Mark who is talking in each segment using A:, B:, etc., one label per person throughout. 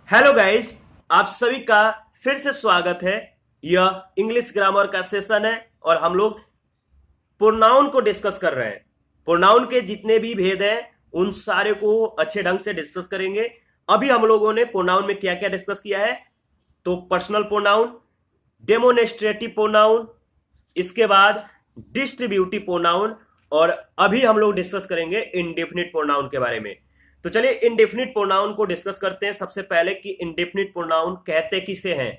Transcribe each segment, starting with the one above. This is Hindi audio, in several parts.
A: हेलो गाइज, आप सभी का फिर से स्वागत है। यह इंग्लिश ग्रामर का सेशन है और हम लोग प्रोनाउन को डिस्कस कर रहे हैं। प्रोनाउन के जितने भी भेद हैं उन सारे को अच्छे ढंग से डिस्कस करेंगे। अभी हम लोगों ने प्रोनाउन में क्या क्या डिस्कस किया है, तो पर्सनल प्रोनाउन, डेमोनेस्ट्रेटिव प्रोनाउन, इसके बाद डिस्ट्रीब्यूटिव प्रोनाउन, और अभी हम लोग डिस्कस करेंगे इंडेफिनिट प्रोनाउन के बारे में। तो चलिए इंडेफिनिट प्रोनाउन को डिस्कस करते हैं। सबसे पहले कि इंडेफिनिट प्रोनाउन कहते किसे हैं,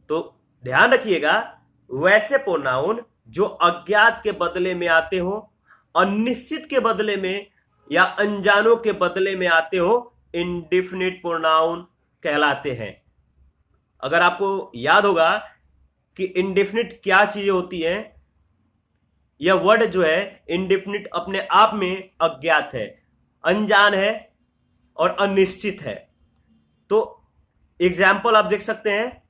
A: तो ध्यान रखिएगा, वैसे प्रोनाउन जो अज्ञात के बदले में आते हो, अनिश्चित के बदले में या अनजानों के बदले में आते हो, इंडेफिनिट प्रोनाउन कहलाते हैं। अगर आपको याद होगा कि इंडेफिनिट क्या चीजें होती हैं, यह वर्ड जो है इंडेफिनिट अपने आप में अज्ञात है, अनजान है और अनिश्चित है। तो एग्जाम्पल आप देख सकते हैं,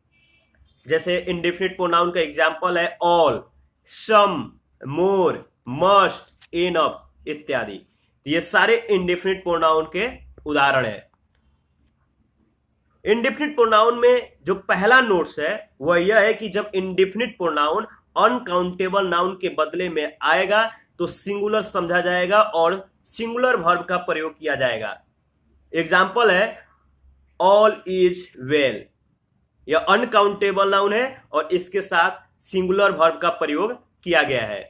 A: जैसे इंडेफिनिट प्रोनाउन का एग्जाम्पल है ऑल, सम, मोर, मस्ट, इनफ इत्यादि। ये सारे इंडेफिनिट प्रोनाउन के उदाहरण हैं। इंडेफिनिट प्रोनाउन में जो पहला नोट्स है वह यह है कि जब इंडेफिनिट प्रोनाउन अनकाउंटेबल नाउन के बदले में आएगा तो सिंगुलर समझा जाएगा और सिंगुलर वर्ब का प्रयोग किया जाएगा। एग्जाम्पल है ऑल इज वेल, यह अनकाउंटेबल नाउन है और इसके साथ सिंगुलर वर्ब का प्रयोग किया गया है।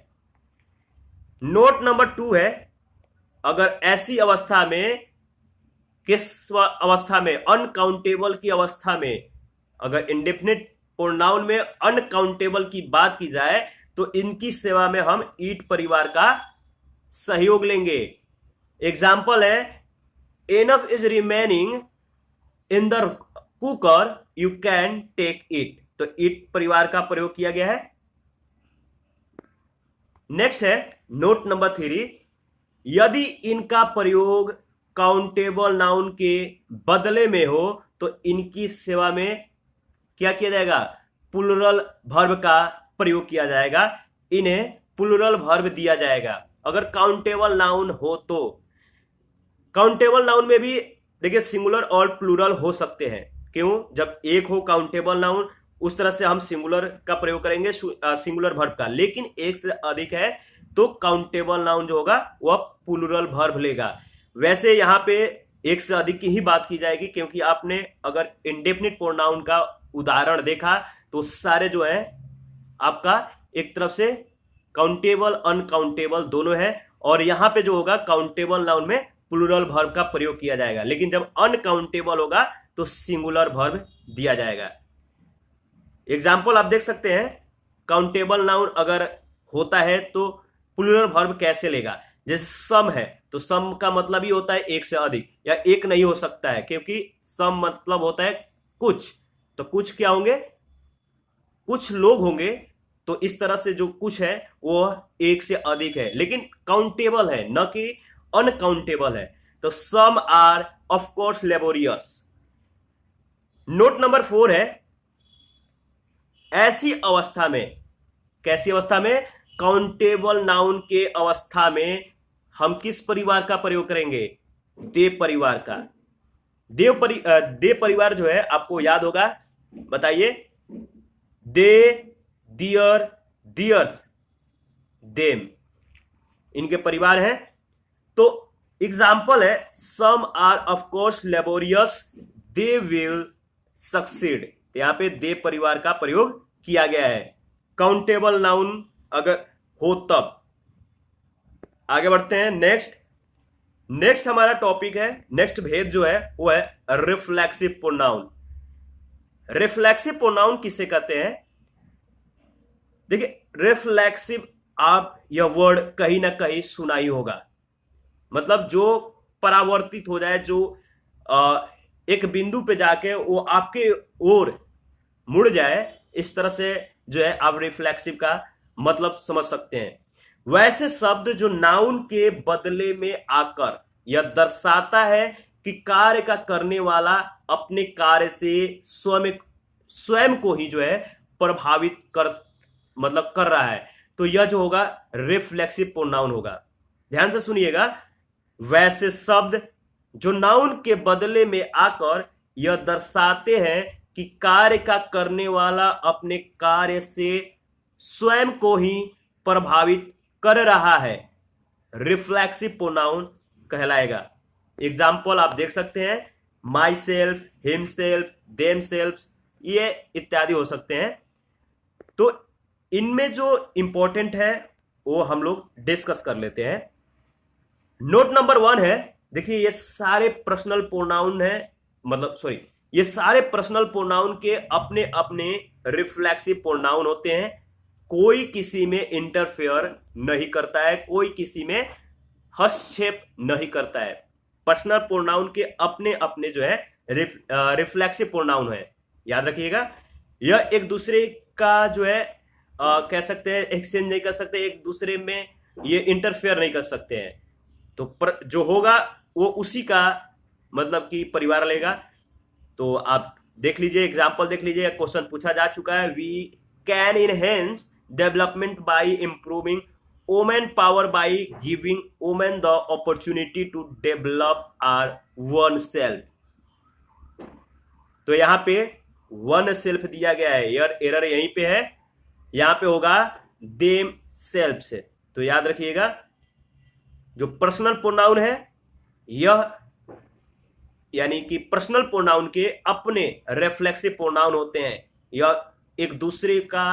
A: नोट नंबर 2 है, अगर ऐसी अवस्था में, किस अवस्था में, अनकाउंटेबल की अवस्था में, अगर इंडेफिनिट प्रोनाउन में अनकाउंटेबल की बात की जाए तो इनकी सेवा में हम ईट परिवार का सहयोग लेंगे। एग्जाम्पल है enough is remaining in the cooker, you can take it. तो इट परिवार का प्रयोग किया गया है। नेक्स्ट है नोट नंबर 3, यदि इनका प्रयोग काउंटेबल नाउन के बदले में हो तो इनकी सेवा में क्या किया जाएगा, प्लूरल वर्ब का प्रयोग किया जाएगा, इन्हें प्लूरल वर्ब दिया जाएगा। अगर काउंटेबल नाउन हो तो काउंटेबल नाउन में भी देखिए सिंगुलर और प्लूरल हो सकते हैं। क्यों? जब एक हो काउंटेबल नाउन, उस तरह से हम सिंगुलर का प्रयोग करेंगे, सिंगुलर वर्ब का। लेकिन एक से अधिक है तो काउंटेबल नाउन जो होगा वह प्लूरल वर्ब लेगा। वैसे यहां पे एक से अधिक की ही बात की जाएगी, क्योंकि आपने अगर इंडेफिनिट प्रोनाउन का उदाहरण देखा तो सारे जो है आपका एक तरफ से काउंटेबल अनकाउंटेबल दोनों है, और यहां पे जो होगा काउंटेबल नाउन में प्लूरल वर्ब का प्रयोग किया जाएगा, लेकिन जब अनकाउंटेबल होगा तो सिंगुलर वर्ब दिया जाएगा। एग्जाम्पल आप देख सकते हैं, काउंटेबल नाउन अगर होता है तो प्लूरल वर्ब कैसे लेगा। जैसे सम है तो सम का मतलब ही होता है एक से अधिक, या एक नहीं हो सकता है, क्योंकि सम मतलब होता है कुछ। तो कुछ क्या होंगे, कुछ लोग होंगे। तो इस तरह से जो कुछ है वो एक से अधिक है, लेकिन काउंटेबल है, न कि अनकाउंटेबल है। तो some are of course laborious. Note number 4 है, ऐसी अवस्था में, कैसी अवस्था में, काउंटेबल नाउन के अवस्था में हम किस परिवार का प्रयोग करेंगे, देव परिवार का। देव परिवार जो है आपको याद होगा, बताइए। दे, दियर, दियर्स, देम, इनके परिवार हैं। तो एग्जाम्पल है some are of course laborious, they will succeed. यहां पे दे परिवार का प्रयोग किया गया है, काउंटेबल नाउन अगर हो तब। आगे बढ़ते हैं। नेक्स्ट हमारा टॉपिक है, नेक्स्ट भेद जो है वो है रिफ्लेक्सिव प्रोनाउन। रिफ्लेक्सिव प्रोनाउन किसे कहते हैं? देखिए रिफ्लेक्सिव, आप यह वर्ड कहीं ना कहीं सुना ही होगा। मतलब जो परावर्तित हो जाए, जो एक बिंदु पे जाके वो आपके ओर मुड़ जाए, इस तरह से जो है आप रिफ्लेक्सिव का मतलब समझ सकते हैं। वैसे शब्द जो नाउन के बदले में आकर यह दर्शाता है कि कार्य का करने वाला अपने कार्य से स्वयं को ही जो है प्रभावित कर रहा है, तो यह जो होगा रिफ्लेक्सिव प्रोनाउन होगा। ध्यान से सुनिएगा, वैसे शब्द जो नाउन के बदले में आकर यह दर्शाते हैं कि कार्य का करने वाला अपने कार्य से स्वयं को ही प्रभावित कर रहा है, रिफ्लेक्सिव प्रोनाउन कहलाएगा। एग्जाम्पल आप देख सकते हैं, my self, him self, them self, ये इत्यादि हो सकते हैं। तो इनमें जो इंपॉर्टेंट है वो हम लोग डिस्कस कर लेते हैं। नोट नंबर 1 है, देखिए ये सारे पर्सनल प्रोनाउन है, मतलब सॉरी, ये सारे पर्सनल प्रोनाउन के अपने अपने रिफ्लेक्सिव प्रोनाउन होते हैं। कोई किसी में इंटरफेयर नहीं करता है, कोई किसी में हस्तक्षेप नहीं करता है। पर्सनल प्रोनाउन के अपने अपने जो है रिफ्लेक्सिव प्रोनाउन है, याद रखिएगा। यह एक दूसरे का जो है कह सकते हैं एक्सचेंज नहीं कर सकते, एक दूसरे में ये इंटरफेयर नहीं कर सकते हैं। तो जो होगा वो उसी का मतलब कि परिवार लेगा। तो आप देख लीजिए, एग्जाम्पल देख लीजिए, क्वेश्चन पूछा जा चुका है, we can enhance development by improving women power by giving women the opportunity to develop our oneself. तो यहां पे वन सेल्फ दिया गया है, यार एरर यहीं पे है, यहां पे होगा देम सेल्फ से। तो याद रखिएगा, जो पर्सनल प्रोनाउन है यह यानी कि पर्सनल प्रोनाउन के अपने रिफ्लेक्सिव प्रोनाउन होते हैं, यह एक दूसरे का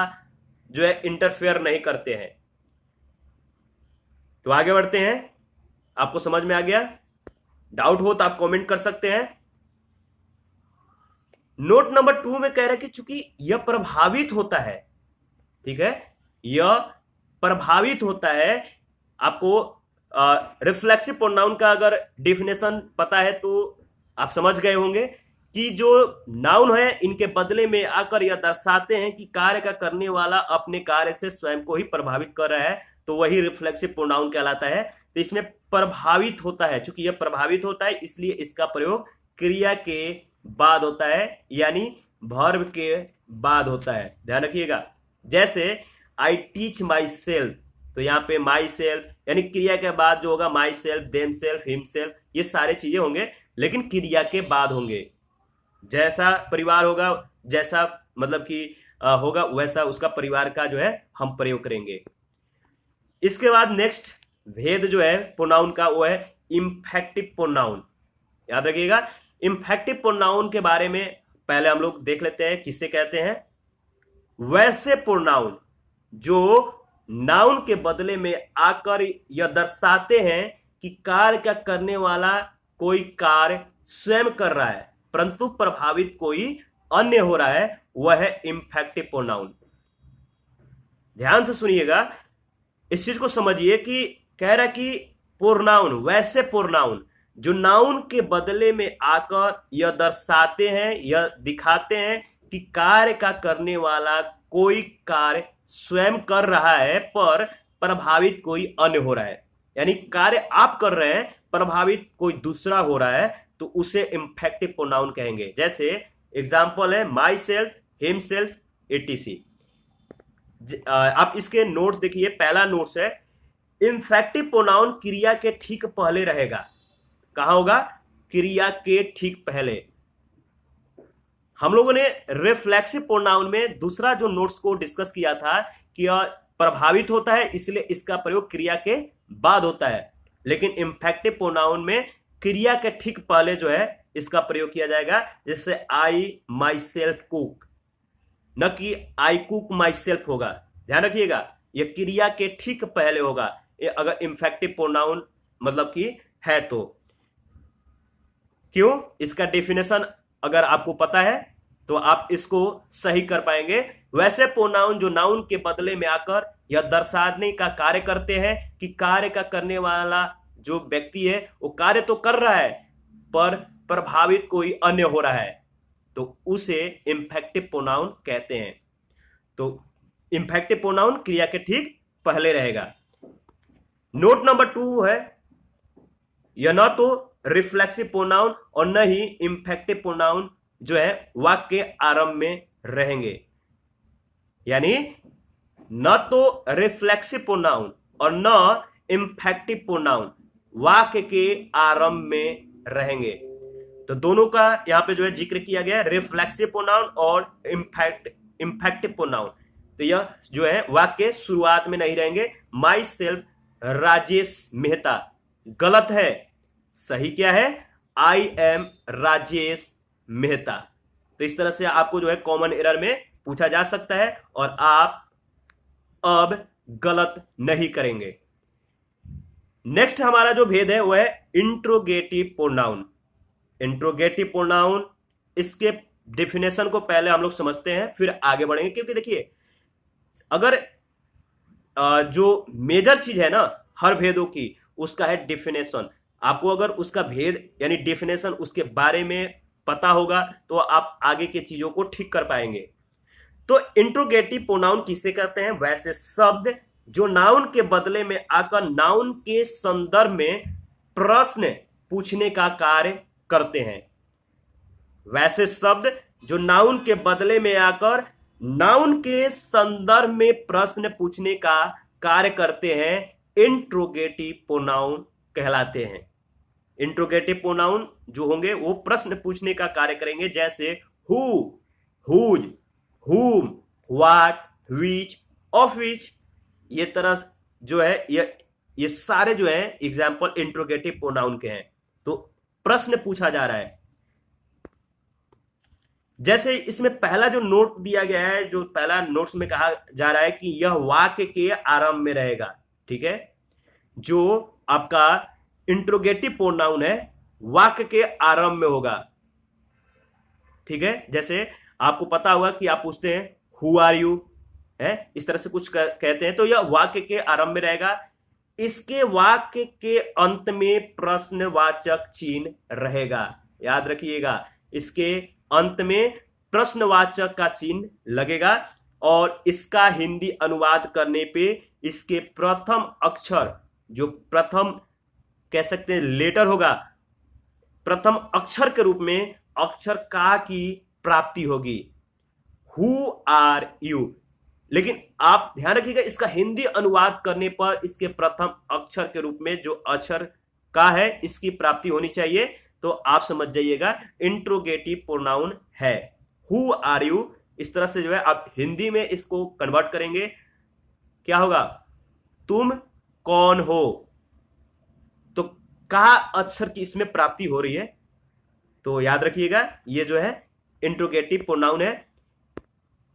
A: जो है इंटरफेयर नहीं करते हैं। तो आगे बढ़ते हैं, आपको समझ में आ गया? डाउट हो तो आप कमेंट कर सकते हैं। नोट नंबर 2 में कह रहा है कि चूंकि यह प्रभावित होता है, ठीक है, यह प्रभावित होता है। आपको रिफ्लेक्सिव प्रोनाउन का अगर डेफिनेशन पता है तो आप समझ गए होंगे कि जो नाउन है इनके बदले में आकर यह दर्शाते हैं कि कार्य का करने वाला अपने कार्य से स्वयं को ही प्रभावित कर रहा है, तो वही रिफ्लेक्सिव प्रोनाउन कहलाता है। तो इसमें प्रभावित होता है, चूंकि यह प्रभावित होता है इसलिए इसका प्रयोग क्रिया के बाद होता है, यानी वर्ब के बाद होता है, ध्यान रखिएगा। जैसे आई टीच माई सेल्फ, तो यहाँ पे माई सेल्फ यानी क्रिया के बाद जो होगा my self, them self, him self, ये सारे चीजें होंगे लेकिन क्रिया के बाद होंगे। जैसा परिवार होगा, जैसा मतलब कि होगा वैसा उसका परिवार का जो है हम प्रयोग करेंगे। इसके बाद नेक्स्ट भेद जो है प्रोनाउन का वो है इंफेक्टिव प्रोनाउन, याद रखिएगा। इंफेक्टिव प्रोनाउन के बारे में पहले हम लोग देख लेते हैं, किससे कहते हैं? वैसे प्रोनाउन जो नाउन के बदले में आकर यह दर्शाते हैं कि कार्य का करने वाला कोई कार्य स्वयं कर रहा है परंतु प्रभावित कोई अन्य हो रहा है, वह है इंफेक्टिव प्रोनाउन। ध्यान से सुनिएगा, इस चीज को समझिए कि कह रहा कि प्रोनाउन, वैसे प्रोनाउन जो नाउन के बदले में आकर यह दर्शाते हैं, यह दिखाते हैं कि कार्य का करने वाला कोई कार्य स्वयं कर रहा है पर प्रभावित कोई अन्य हो रहा है, यानी कार्य आप कर रहे हैं प्रभावित कोई दूसरा हो रहा है, तो उसे इंफेक्टिव प्रोनाउन कहेंगे। जैसे एग्जांपल है myself, himself, etc. आप इसके नोट्स देखिए, पहला नोट्स है इंफेक्टिव प्रोनाउन क्रिया के ठीक पहले रहेगा। कहां होगा? क्रिया के ठीक पहले। हम लोगों ने रिफ्लेक्सिव प्रोनाउन में दूसरा जो नोट्स को डिस्कस किया था कि यह प्रभावित होता है इसलिए इसका प्रयोग क्रिया के बाद होता है, लेकिन इंफेक्टिव प्रोनाउन में क्रिया के ठीक पहले जो है इसका प्रयोग किया जाएगा। जैसे आई माई सेल्फ कुक, न कि आई कुक माई सेल्फ होगा, ध्यान रखिएगा, यह क्रिया के ठीक पहले होगा अगर इंफेक्टिव प्रोनाउन मतलब कि है तो। क्यों? इसका डेफिनेशन अगर आपको पता है तो आप इसको सही कर पाएंगे। वैसे प्रोनाउन जो नाउन के बदले में आकर यह दर्शाने का कार्य करते हैं कि कार्य का करने वाला जो व्यक्ति है वो कार्य तो कर रहा है पर प्रभावित कोई अन्य हो रहा है, तो उसे इंफेक्टिव प्रोनाउन कहते हैं। तो इंफेक्टिव प्रोनाउन क्रिया के ठीक पहले रहेगा। नोट नंबर 2 है, यह न तो रिफ्लेक्सिव प्रोनाउन और न ही इंफेक्टिव प्रोनाउन जो है वाक्य के आरंभ में रहेंगे, यानी न तो रिफ्लेक्सिव प्रोनाउन और न इंफेक्टिव प्रोनाउन वाक्य के आरंभ में रहेंगे। तो दोनों का यहां पे जो है जिक्र किया गया है, रिफ्लेक्सिव प्रोनाउन और इंफेक्टिव प्रोनाउन। तो यह जो है वाक्य के शुरुआत में नहीं रहेंगे। माई सेल्फ राजेश मेहता गलत है, सही क्या है, आई एम राजेश मेहता। तो इस तरह से आपको जो है कॉमन एरर में पूछा जा सकता है और आप अब गलत नहीं करेंगे। नेक्स्ट हमारा जो भेद है वह है इंट्रोगेटिव प्रोनाउन। इंट्रोगेटिव प्रोनाउन, इसके डेफिनेशन को पहले हम लोग समझते हैं फिर आगे बढ़ेंगे, क्योंकि देखिए अगर जो मेजर चीज है ना हर भेदों की, उसका है डेफिनेशन। आपको अगर उसका भेद यानी डेफिनेशन उसके बारे में पता होगा तो आप आगे की चीजों को ठीक कर पाएंगे। तो इंट्रोगेटिव प्रोनाउन किसे कहते हैं, वैसे शब्द जो नाउन के बदले में आकर नाउन के संदर्भ में प्रश्न पूछने का कार्य करते हैं। वैसे शब्द जो नाउन के बदले में आकर नाउन के संदर्भ में प्रश्न पूछने का कार्य करते हैं इंट्रोगेटिव प्रोनाउन कहलाते हैं। इंट्रोगेटिव प्रोनाउन जो होंगे वो प्रश्न पूछने का कार्य करेंगे, जैसे who, whose, whom, what, which, of which। ये तरह जो है ये सारे जो है एग्जाम्पल इंट्रोगेटिव प्रोनाउन के हैं। तो प्रश्न पूछा जा रहा है। जैसे इसमें पहला जो नोट दिया गया है, जो पहला नोट्स में कहा जा रहा है कि यह वाक्य के आरंभ में रहेगा, ठीक है। जो आपका इंट्रोगेटिव प्रोनाउन है वाक्य के आरंभ में होगा, ठीक है। जैसे आपको पता होगा कि आप पूछते हैं हु आर यू, है इस तरह से कुछ कहते हैं, तो यह वाक्य के आरंभ में रहेगा। इसके वाक्य के अंत में प्रश्नवाचक चिन्ह रहेगा, याद रखिएगा, इसके अंत में प्रश्नवाचक का चिन्ह लगेगा और इसका हिंदी अनुवाद करने पे इसके प्रथम अक्षर, जो प्रथम कह सकते हैं लेटर होगा, प्रथम अक्षर के रूप में अक्षर का की प्राप्ति होगी, हु आर यू। लेकिन आप ध्यान रखिएगा इसका हिंदी अनुवाद करने पर इसके प्रथम अक्षर के रूप में जो अक्षर का है इसकी प्राप्ति होनी चाहिए। तो आप समझ जाइएगा इंट्रोगेटिव प्रोनाउन है हु आर यू। इस तरह से जो है आप हिंदी में इसको कन्वर्ट करेंगे, क्या होगा, तुम कौन हो। तो का अक्षर की इसमें प्राप्ति हो रही है, तो याद रखिएगा ये जो है इंट्रोगेटिव प्रोनाउन है।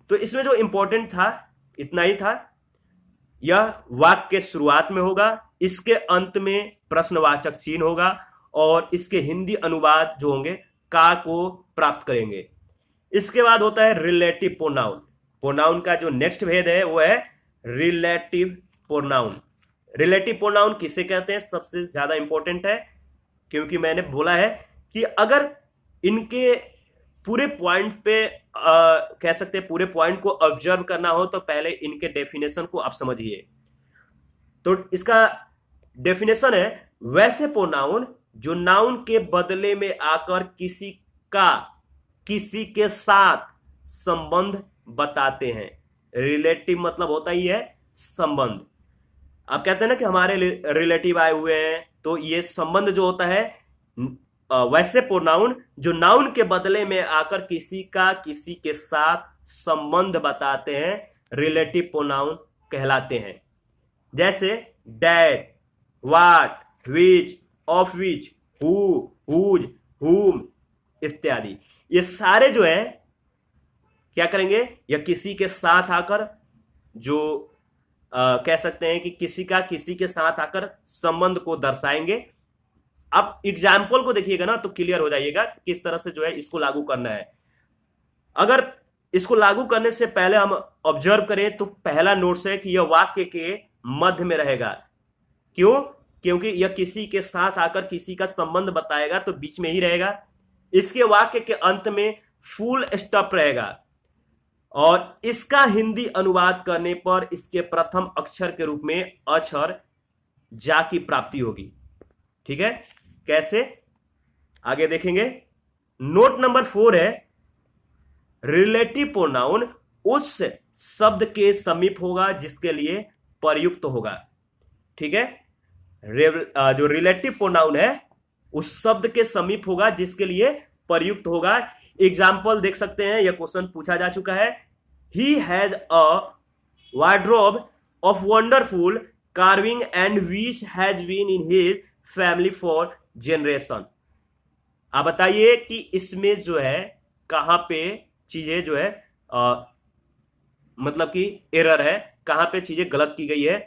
A: तो इसमें जो इंपॉर्टेंट था इतना ही था, यह वाक्य के शुरुआत में होगा, इसके अंत में प्रश्नवाचक चिन्ह होगा और इसके हिंदी अनुवाद जो होंगे का को प्राप्त करेंगे। इसके बाद होता है रिलेटिव प्रोनाउन। प्रोनाउन का जो नेक्स्ट भेद है वो है रिलेटिव प्रोनाउन। रिलेटिव प्रोनाउन किसे कहते हैं, सबसे ज्यादा इंपॉर्टेंट है, क्योंकि मैंने बोला है कि अगर इनके पूरे पॉइंट पे कह सकते हैं पूरे पॉइंट को ऑब्जर्व करना हो तो पहले इनके डेफिनेशन को आप समझिए। तो इसका डेफिनेशन है वैसे प्रोनाउन जो नाउन के बदले में आकर किसी का किसी के साथ संबंध बताते हैं। रिलेटिव मतलब होता ही है संबंध। आप कहते हैं ना कि हमारे रिलेटिव आए हुए हैं, तो ये संबंध जो होता है वैसे प्रोनाउन जो नाउन के बदले में आकर किसी का किसी के साथ संबंध बताते हैं रिलेटिव प्रोनाउन कहलाते हैं। जैसे that, what, which, of which, who, whose, whom इत्यादि। ये सारे जो है क्या करेंगे, या किसी के साथ आकर जो कह सकते हैं कि किसी का किसी के साथ आकर संबंध को दर्शाएंगे। अब एग्जाम्पल को देखिएगा ना तो क्लियर हो जाइएगा किस तरह से जो है इसको लागू करना है। अगर इसको लागू करने से पहले हम ऑब्जर्व करें तो पहला नोट्स है कि यह वाक्य के मध्य में रहेगा। क्यों? क्योंकि यह किसी के साथ आकर किसी का संबंध बताएगा तो बीच में ही रहेगा। इसके वाक्य के अंत में फुल स्टॉप रहेगा और इसका हिंदी अनुवाद करने पर इसके प्रथम अक्षर के रूप में अक्षर जा की प्राप्ति होगी। ठीक है, कैसे आगे देखेंगे। नोट नंबर 4 है रिलेटिव प्रोनाउन उस शब्द के समीप होगा जिसके लिए प्रयुक्त होगा। ठीक है, जो रिलेटिव प्रोनाउन है उस शब्द के समीप होगा जिसके लिए प्रयुक्त होगा। एग्जाम्पल देख सकते हैं, यह क्वेश्चन पूछा जा चुका है। He has a wardrobe of wonderful carving and which has been in his family for generation. आप बताइए कि इसमें जो है कहां पे चीजें जो है मतलब कि एरर है, कहां पे चीजें गलत की गई है।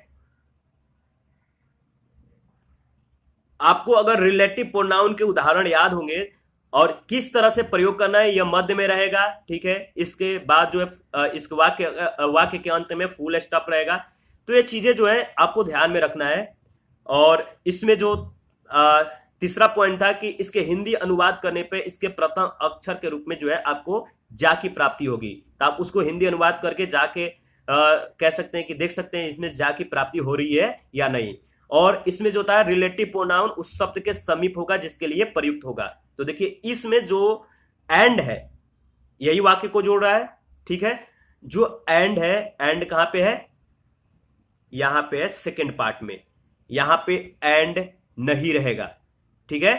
A: आपको अगर रिलेटिव प्रोनाउन के उदाहरण याद होंगे और किस तरह से प्रयोग करना है, यह मध्य में रहेगा, ठीक है। इसके बाद जो है इस वाक्य के अंत में फुल स्टॉप रहेगा। तो ये चीजें जो है आपको ध्यान में रखना है। और इसमें जो तीसरा पॉइंट था कि इसके हिंदी अनुवाद करने पे इसके प्रथम अक्षर के रूप में जो है आपको जा की प्राप्ति होगी। तो आप उसको हिंदी अनुवाद करके जाके कह सकते हैं कि देख सकते हैं इसमें जा की प्राप्ति हो रही है या नहीं। और इसमें जो होता है रिलेटिव प्रोनाउन उस शब्द के समीप होगा जिसके लिए प्रयुक्त होगा। तो देखिए इसमें जो एंड है यही वाक्य को जोड़ रहा है, ठीक है। जो एंड है, एंड कहां पे है, यहां पे है सेकेंड पार्ट में, यहां पे एंड नहीं रहेगा, ठीक है।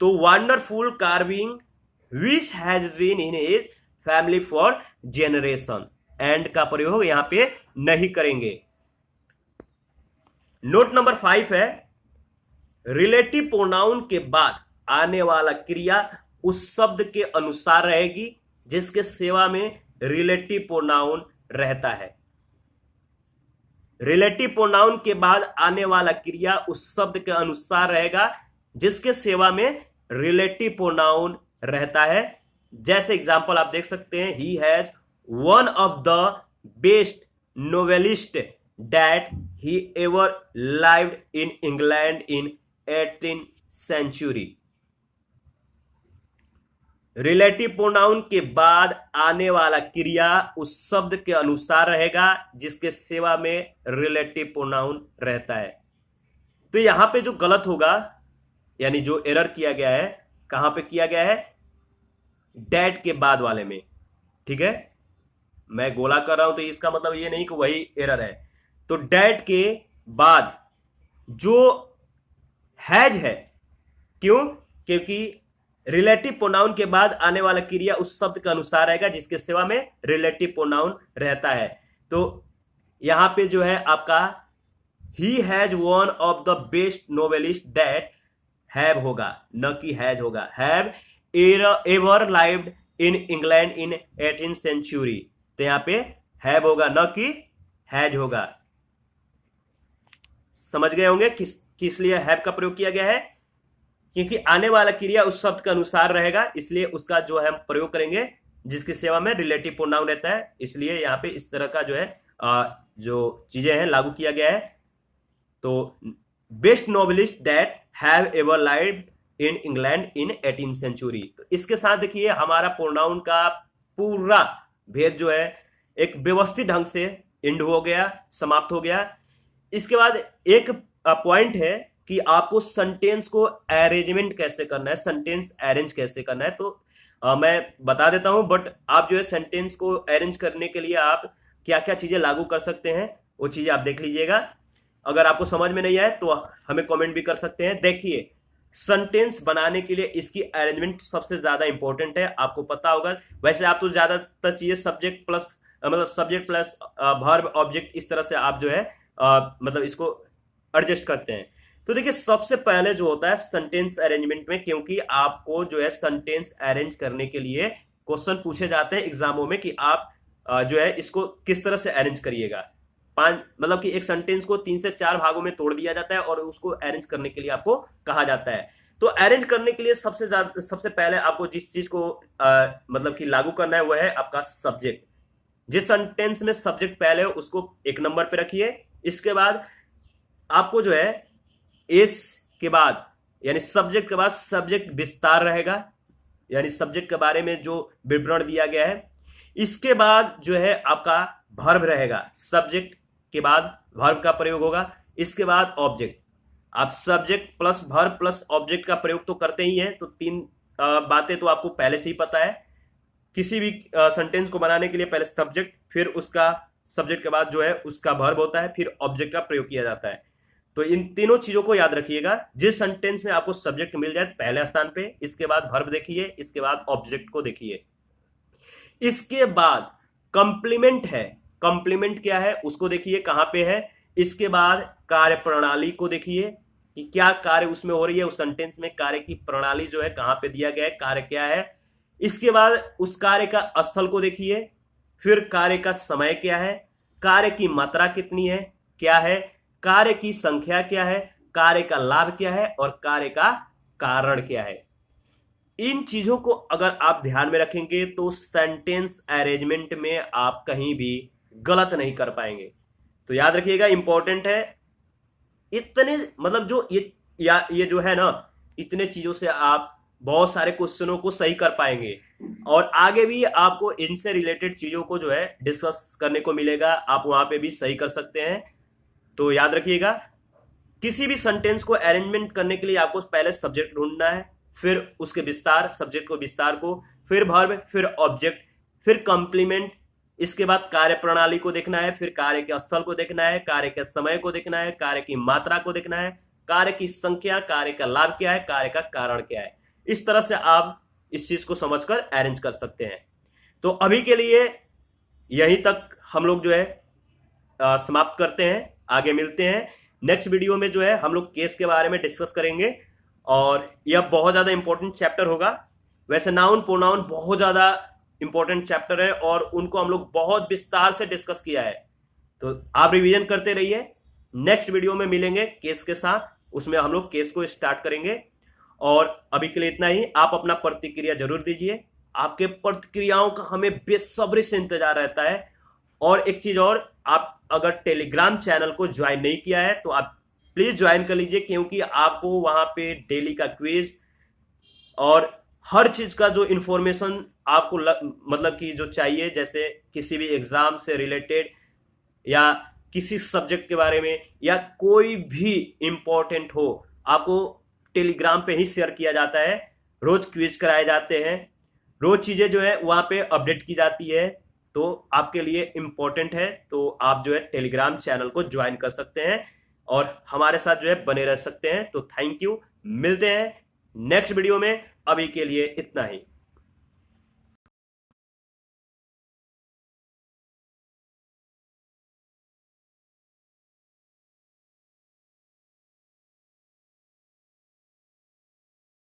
A: तो wonderful carving which has been in his family for generation, and का प्रयोग यहां पे नहीं करेंगे। नोट नंबर 5 है, रिलेटिव प्रोनाउन के बाद आने वाला क्रिया उस शब्द के अनुसार रहेगी जिसके सेवा में रिलेटिव प्रोनाउन रहता है। रिलेटिव प्रोनाउन के बाद आने वाला क्रिया उस शब्द के अनुसार रहेगा जिसके सेवा में रिलेटिव प्रोनाउन रहता है। जैसे एग्जांपल आप देख सकते हैं, he has one of the best novelist that he ever lived in England in 18th century. Relative pronoun के बाद आने वाला क्रिया उस शब्द के अनुसार रहेगा जिसके सेवा में रिलेटिव प्रोनाउन रहता है। तो यहां पे जो गलत होगा यानी जो एरर किया गया है, कहां पे किया गया है, डैट के बाद वाले में, ठीक है। मैं गोला कर रहा हूं तो इसका मतलब ये नहीं कि वही एरर है। तो डैट के बाद जो हैज है, क्यों, क्योंकि रिलेटिव प्रोनाउन के बाद आने वाला क्रिया उस शब्द के अनुसार रहेगा जिसके सेवा में रिलेटिव प्रोनाउन रहता है। तो यहां पे जो है आपका he has one of the best novelist that have होगा, न कि हैज होगा। Have ever lived in England in 18th century, तो यहां पे हैव होगा न कि हैज होगा। समझ गए होंगे किस लिए हैव का प्रयोग किया गया है, क्योंकि आने वाला क्रिया उस शब्द के अनुसार रहेगा, इसलिए उसका जो है हम प्रयोग करेंगे जिसकी सेवा में रिलेटिव प्रोनाउन रहता है। इसलिए यहाँ पे इस तरह का जो है जो चीजें हैं लागू किया गया है। तो best novelist that have ever lived in England in 18th century. तो इसके साथ देखिए हमारा प्रोनाउन का पूरा भेद जो है एक व्यवस्थित ढंग से एंड हो गया, समाप्त हो गया। इसके बाद एक पॉइंट है कि आपको सेंटेंस को अरेंजमेंट कैसे करना है, सेंटेंस अरेंज कैसे करना है। तो मैं बता देता हूं, बट आप जो है सेंटेंस को अरेंज करने के लिए आप क्या क्या चीजें लागू कर सकते हैं वो चीजें आप देख लीजिएगा। अगर आपको समझ में नहीं आए तो हमें कमेंट भी कर सकते हैं। देखिए सेंटेंस बनाने के लिए इसकी अरेंजमेंट सबसे ज्यादा इंपॉर्टेंट है, आपको पता होगा। वैसे आप तो ज्यादातर चीजें सब्जेक्ट प्लस मतलब सब्जेक्ट प्लस वर्ब ऑब्जेक्ट इस तरह से आप जो है मतलब इसको एडजस्ट करते हैं। तो देखिए सबसे पहले जो होता है सेंटेंस अरेंजमेंट में, क्योंकि आपको जो है सेंटेंस अरेंज करने के लिए क्वेश्चन पूछे जाते हैं एग्जामों में कि आप जो है इसको किस तरह से अरेंज करिएगा। मतलब कि एक सेंटेंस को 3 से 4 भागों में तोड़ दिया जाता है और उसको अरेंज करने के लिए आपको कहा जाता है। तो अरेंज करने के लिए सबसे पहले आपको जिस चीज को मतलब कि लागू करना है वह है आपका सब्जेक्ट। जिस सेंटेंस में सब्जेक्ट पहले हो उसको 1 नंबर पे रखिए। इसके बाद आपको जो है इस के बाद यानी सब्जेक्ट के बाद सब्जेक्ट विस्तार रहेगा, यानी सब्जेक्ट के बारे में जो विवरण दिया गया है। इसके बाद जो है आपका वर्ब रहेगा, सब्जेक्ट के बाद वर्ब का प्रयोग होगा। इसके बाद ऑब्जेक्ट, आप subject plus verb plus object का प्रयोग तो करते ही हैं। तो 3 बातें तो आपको पहले से ही पता है। किसी भी सेंटेंस को बनाने के लिए पहले सब्जेक्ट, फिर उसका सब्जेक्ट के बाद जो है उसका वर्ब होता है, फिर ऑब्जेक्ट का प्रयोग किया जाता है। तो इन तीनों चीजों को याद रखिएगा। जिस सेंटेंस में आपको सब्जेक्ट मिल जाए पहले स्थान पे, इसके बाद वर्ब देखिए, इसके बाद ऑब्जेक्ट को देखिए, इसके बाद कंप्लीमेंट है, कंप्लीमेंट क्या है उसको देखिए कहां पे है, इसके बाद कार्य प्रणाली को देखिए कि क्या कार्य उसमें हो रही है, उस सेंटेंस में कार्य की प्रणाली जो है कहां पे दिया गया है, कार्य क्या है। इसके बाद उस कार्य का स्थल को देखिए, फिर कार्य का समय क्या है, कार्य की मात्रा कितनी है, क्या है, कार्य की संख्या क्या है, कार्य का लाभ क्या है और कार्य का कारण क्या है। इन चीजों को अगर आप ध्यान में रखेंगे तो सेंटेंस अरेंजमेंट में आप कहीं भी गलत नहीं कर पाएंगे। तो याद रखिएगा, इंपॉर्टेंट है। इतने मतलब जो ये जो है ना, इतने चीजों से आप बहुत सारे क्वेश्चनों को सही कर पाएंगे और आगे भी आपको इनसे रिलेटेड चीजों को जो है डिस्कस करने को मिलेगा, आप वहां पे भी सही कर सकते हैं। तो याद रखिएगा, किसी भी सेंटेंस को अरेंजमेंट करने के लिए आपको पहले सब्जेक्ट ढूंढना है, फिर उसके विस्तार, सब्जेक्ट को विस्तार को, फिर वर्ब, फिर ऑब्जेक्ट, फिर कंप्लीमेंट, इसके बाद कार्य प्रणाली को देखना है, फिर कार्य के स्थल को देखना है, कार्य के समय को देखना है, कार्य की मात्रा को देखना है, कार्य की संख्या, कार्य का लाभ क्या है, कार्य का कारण क्या है। इस तरह से आप इस चीज को समझकर अरेंज कर सकते हैं। तो अभी के लिए यहीं तक हम लोग जो है समाप्त करते हैं, आगे मिलते हैं नेक्स्ट वीडियो में। जो है हम लोग केस के बारे में डिस्कस करेंगे और यह बहुत ज्यादा इंपॉर्टेंट चैप्टर होगा। वैसे नाउन प्रोनाउन बहुत ज्यादा इंपॉर्टेंट चैप्टर है और उनको हम लोग बहुत विस्तार से डिस्कस किया है, तो आप रिवीजन करते रहिए। नेक्स्ट वीडियो में मिलेंगे केस के साथ, उसमें हम लोग केस को स्टार्ट करेंगे। और अभी के लिए इतना ही। आप अपना प्रतिक्रिया जरूर दीजिए, आपके प्रतिक्रियाओं का हमें बेसब्री से इंतजार रहता है। और एक चीज और, आप अगर टेलीग्राम चैनल को ज्वाइन नहीं किया है तो आप प्लीज ज्वाइन कर लीजिए, क्योंकि आपको वहां पे डेली का क्विज और हर चीज का जो इंफॉर्मेशन आपको मतलब कि जो चाहिए, जैसे किसी भी एग्जाम से रिलेटेड या किसी सब्जेक्ट के बारे में या कोई भी इंपॉर्टेंट हो, आपको टेलीग्राम पे ही शेयर किया जाता है। रोज क्विज कराए जाते हैं, रोज चीजें जो है वहां पे अपडेट की जाती है, तो आपके लिए इंपॉर्टेंट है। तो आप जो है टेलीग्राम चैनल को ज्वाइन कर सकते हैं और हमारे साथ जो है बने रह सकते हैं। तो थैंक यू, मिलते हैं नेक्स्ट वीडियो में। अभी के लिए इतना ही।